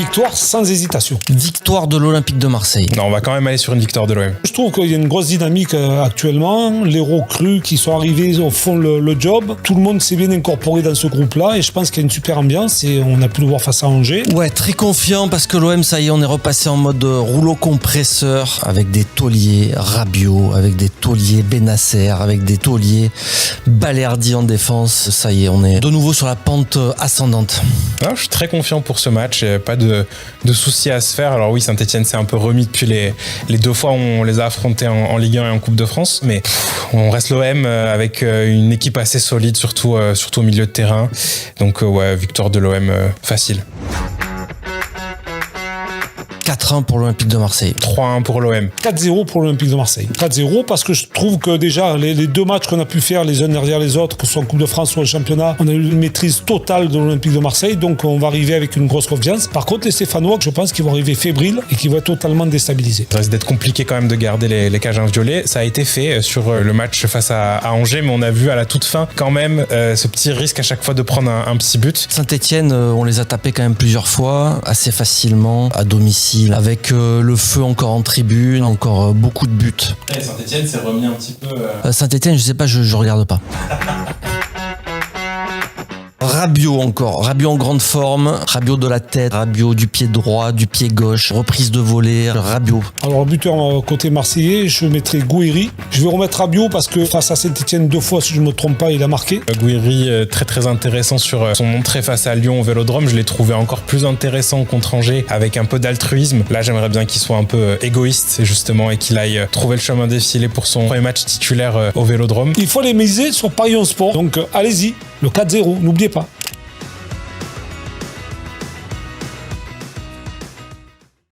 victoire sans hésitation. Victoire de l'Olympique de Marseille. Non, on va quand même aller sur une victoire de l'OM. Je trouve qu'il y a une grosse dynamique actuellement. Les recrues qui sont arrivés font le job. Tout le monde s'est bien incorporé dans ce groupe-là et je pense qu'il y a une super ambiance et on a pu le voir face à Angers. Ouais, très confiant parce que l'OM, ça y est, on est repassé en mode rouleau compresseur avec des tauliers Rabiot, avec des tauliers Benasser, avec des tauliers Balerdi en défense. Ça y est, on est de nouveau sur la pente ascendante. Non, je suis très confiant pour ce match. Pas de soucis à se faire. Alors oui, Saint-Etienne s'est un peu remis depuis les deux fois où on les a affrontés en Ligue 1 et en Coupe de France. Mais on reste l'OM avec une équipe assez solide, surtout au milieu de terrain. Donc ouais, victoire de l'OM facile. 4-1 pour l'Olympique de Marseille. 3-1 pour l'OM. 4-0 pour l'Olympique de Marseille. 4-0 parce que je trouve que déjà les deux matchs qu'on a pu faire les uns derrière les autres, que ce soit en Coupe de France ou en championnat, on a eu une maîtrise totale de l'Olympique de Marseille, donc on va arriver avec une grosse confiance. Par contre, les Stéphanois, je pense qu'ils vont arriver fébriles et qu'ils vont être totalement déstabilisés. Ça risque d'être compliqué quand même de garder les cages inviolées. Ça a été fait sur le match face à Angers, mais on a vu à la toute fin quand même ce petit risque à chaque fois de prendre un petit but. Saint-Etienne, on les a tapés quand même plusieurs fois, assez facilement, à domicile, avec le feu encore en tribune, encore beaucoup de buts. Et Saint-Etienne s'est remis un petit peu... Saint-Etienne, je sais pas, je regarde pas. Rabiot encore, Rabiot en grande forme, Rabiot de la tête, Rabiot du pied droit, du pied gauche, reprise de volée, Rabiot. Alors buteur côté marseillais, je mettrai Gouiri. Je vais remettre Rabiot parce que face à Saint-Etienne 2 fois, si je ne me trompe pas, il a marqué. Gouiri, très très intéressant sur son entrée face à Lyon au Vélodrome. Je l'ai trouvé encore plus intéressant contre Angers avec un peu d'altruisme. Là, j'aimerais bien qu'il soit un peu égoïste justement et qu'il aille trouver le chemin défilé pour son premier match titulaire au Vélodrome. Il faut les miser sur Paris 11 Sport. Donc allez-y, le 4-0, n'oubliez pas.